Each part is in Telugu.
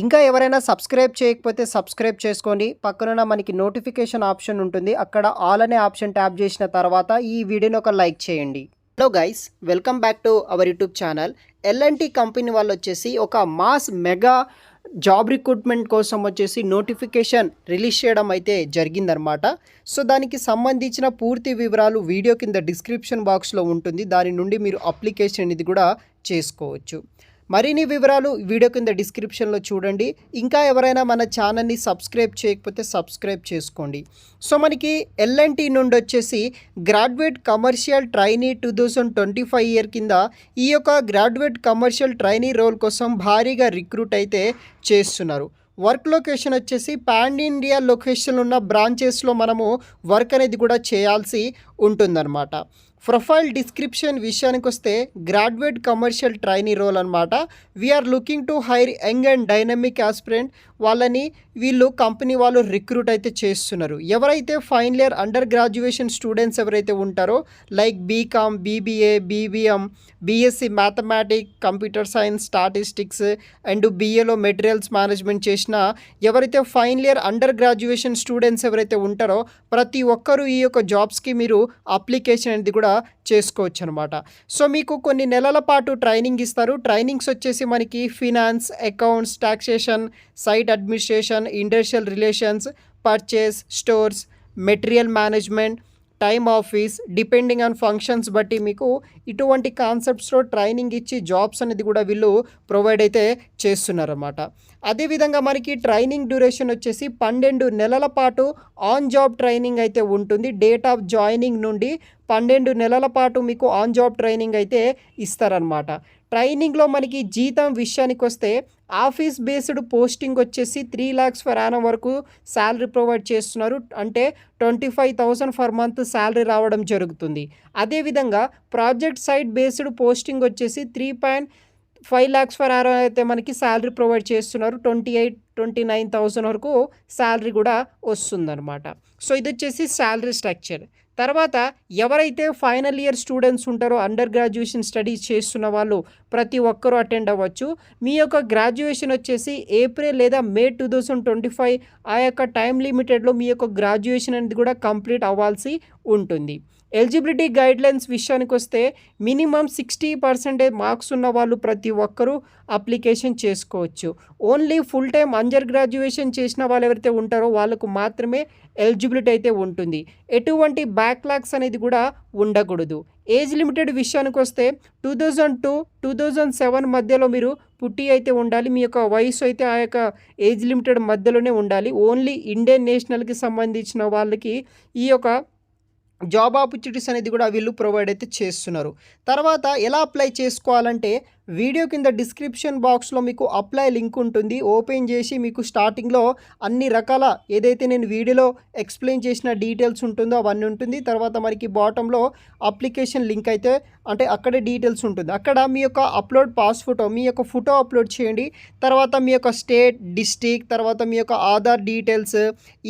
ఇంకా ఎవరైనా సబ్స్క్రైబ్ చేయకపోతే సబ్స్క్రైబ్ చేసుకోండి. పక్కనున్న మనకి నోటిఫికేషన్ ఆప్షన్ ఉంటుంది. అక్కడ ఆల్ అనే ఆప్షన్ ట్యాప్ చేసిన తర్వాత ఈ వీడియోని ఒక లైక్ చేయండి. Hello guys, welcome back to our YouTube channel. LNT company వాళ్ళు వచ్చేసి ఒక మాస్ మెగా జాబ్ రిక్రూట్మెంట్ కోసం వచ్చేసి నోటిఫికేషన్ రిలీజ్ చేయడం అయితే జరిగిందనమాట. సో దానికి సంబంధించిన పూర్తి వివరాలు వీడియో కింద డిస్క్రిప్షన్ బాక్స్లో ఉంటుంది. దాని నుండి మీరు అప్లికేషన్ ఇది కూడా చేసుకోవచ్చు. మరిన్ని వివరాలు వీడియో కింద డిస్క్రిప్షన్లో చూడండి. ఇంకా ఎవరైనా మన ఛానల్ని సబ్స్క్రైబ్ చేయకపోతే సబ్స్క్రైబ్ చేసుకోండి. సో మనకి ఎల్ఎన్టీ నుండి వచ్చేసి గ్రాడ్యుయేట్ కమర్షియల్ ట్రైనీ 2025 ఇయర్ కింద ఈ యొక్క గ్రాడ్యుయేట్ కమర్షియల్ ట్రైనీ రోల్ కోసం భారీగా రిక్రూట్ అయితే చేస్తున్నారు. వర్క్ లొకేషన్ వచ్చేసి పాన్ ఇండియా లొకేషన్ ఉన్న బ్రాంచెస్లో మనము వర్క్ అనేది కూడా చేయాల్సి ఉంటుందన్నమాట. ప్రొఫైల్ డిస్క్రిప్షన్ విషయానికి వస్తే గ్రాడ్యుయేట్ కమర్షియల్ ట్రైనీ రోల్ అనమాట. We're looking to hire young and dynamic aspirant. వాళ్ళని వీళ్ళు కంపెనీ వాళ్ళు రిక్రూట్ అయితే చేస్తున్నారు. ఎవరైతే final year under graduation students ఎవరైతే ఉంటారో like BCom, BBA, BBM, BSc mathematics, computer science, statistics and బీఏలో మెటీరియల్స్ మేనేజ్మెంట్ చేసిన ఎవరైతే final year under graduation students ఎవరైతే ఉంటారో ప్రతి ఒక్కరూ ఈ యొక్క జాబ్స్కి మీరు అప్లికేషన్ అనేది కూడా చేసుకోవచ్చు అనమాట. సో మీకు కొన్ని నెలల పాటు ట్రైనింగ్ ఇస్తారు. ట్రైనింగ్స్ వచ్చేసి మనకి finance, accounts, taxation, site administration, industrial relations, purchase, stores, material management, time office, depending on functions బట్టి మీకు ఇటువంటి కాన్సెప్ట్స్లో ట్రైనింగ్ ఇచ్చి జాబ్స్ అనేది కూడా వీళ్ళు ప్రొవైడ్ అయితే చేస్తున్నారన్నమాట. అదేవిధంగా మనకి ట్రైనింగ్ డ్యూరేషన్ వచ్చేసి 12 నెలల పాటు ఆన్ జాబ్ ట్రైనింగ్ అయితే ఉంటుంది. డేట్ ఆఫ్ జాయినింగ్ నుండి 12 నెలల పాటు మీకు ఆన్ జాబ్ ట్రైనింగ్ అయితే ఇస్తారనమాట. ట్రైనింగ్లో మనకి జీతం విషయానికి వస్తే ఆఫీస్ బేస్డ్ పోస్టింగ్ వచ్చేసి 3 lakhs per annum వరకు శాలరీ ప్రొవైడ్ చేస్తున్నారు. అంటే 25,000 per month శాలరీ రావడం జరుగుతుంది. అదేవిధంగా ప్రాజెక్ట్ సైట్ బేస్డ్ పోస్టింగ్ వచ్చేసి 3.5 lakhs per annum అయితే మనకి శాలరీ ప్రొవైడ్ చేస్తున్నారు. 28-29,000 వరకు శాలరీ కూడా వస్తుందన్నమాట. సో ఇది వచ్చేసి శాలరీ స్ట్రక్చర్. తర్వాత ఎవరైతే ఫైనల్ ఇయర్ స్టూడెంట్స్ ఉంటారో అండర్ గ్రాడ్యుయేషన్ స్టడీస్ చేస్తున్న వాళ్ళు ప్రతి ఒక్కరూ అటెండ్ అవ్వచ్చు. మీ యొక్క గ్రాడ్యుయేషన్ వచ్చేసి ఏప్రిల్ లేదా మే 2025 ఆ యొక్క టైం లిమిటెడ్లో మీ యొక్క గ్రాడ్యుయేషన్ అనేది కూడా కంప్లీట్ అవ్వాల్సి ఉంటుంది. ఎలిజిబిలిటీ గైడ్లైన్స్ విషయానికి వస్తే మినిమం 60% మార్క్స్ ఉన్న వాళ్ళు ప్రతి ఒక్కరూ అప్లికేషన్ చేసుకోవచ్చు. Only full time under graduation చేసిన వాళ్ళు ఎవరైతే ఉంటారో వాళ్ళకు మాత్రమే ఎలిజిబిలిటీ అయితే ఉంటుంది. ఎటువంటి బ్యాక్లాగ్స్ అనేది కూడా ఉండకూడదు. ఏజ్ లిమిటెడ్ విషయానికి వస్తే 2002-2007 మధ్యలో మీరు పుట్టి అయితే ఉండాలి. మీ యొక్క వయసు అయితే ఆ యొక్క ఏజ్ లిమిటెడ్ మధ్యలోనే ఉండాలి. ఓన్లీ ఇండియన్ నేషనల్కి సంబంధించిన వాళ్ళకి ఈ యొక్క జాబ్ ఆపర్చునిటీస్ అనేది కూడా వీళ్ళు ప్రొవైడ్ అయితే చేస్తున్నారు. తర్వాత ఎలా అప్లై చేసుకోవాలంటే వీడియో కింద డిస్క్రిప్షన్ బాక్స్లో మీకు అప్లై లింక్ ఉంటుంది. ఓపెన్ చేసి మీకు స్టార్టింగ్లో అన్ని రకాల ఏదైతే నేను వీడియోలో ఎక్స్ప్లెయిన్ చేసిన డీటెయిల్స్ ఉంటుందో అవన్నీ ఉంటుంది. తర్వాత మనకి బాటంలో అప్లికేషన్ లింక్ అయితే అంటే అక్కడే డీటెయిల్స్ ఉంటుంది. అక్కడ మీ యొక్క అప్లోడ్ పాస్ ఫోటో, మీ యొక్క ఫోటో అప్లోడ్ చేయండి. తర్వాత మీ యొక్క స్టేట్, డిస్ట్రిక్ట్, తర్వాత మీ యొక్క Aadhaar details,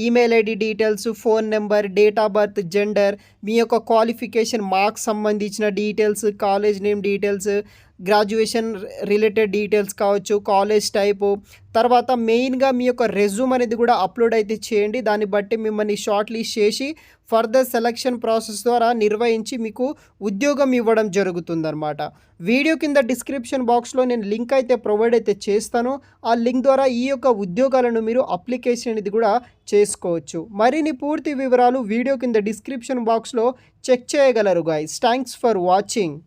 email ID details, phone number, date of birth, gender, మీ యొక్క క్వాలిఫికేషన్ మార్క్స్ సంబంధించిన details, college name details, graduation related details కావచ్చు, కాలేజ్ టైపు, తర్వాత మెయిన్గా మీ యొక్క రెజ్యూమ్ అనేది కూడా అప్లోడ్ అయితే చేయండి. దాన్ని బట్టి మిమ్మల్ని షార్ట్ లిస్ట్ చేసి ఫర్దర్ సెలక్షన్ ప్రాసెస్ ద్వారా నిర్వహించి మీకు ఉద్యోగం ఇవ్వడం జరుగుతుందన్నమాట. వీడియో కింద డిస్క్రిప్షన్ బాక్స్లో నేను లింక్ అయితే ప్రొవైడ్ అయితే చేస్తాను. ఆ లింక్ ద్వారా ఈ యొక్క ఉద్యోగాలను మీరు అప్లికేషన్ అనేది కూడా చేసుకోవచ్చు. మరిన్ని పూర్తి వివరాలు వీడియో కింద డిస్క్రిప్షన్ బాక్స్లో చెక్ చేయగలరు గైస్. Thanks for watching.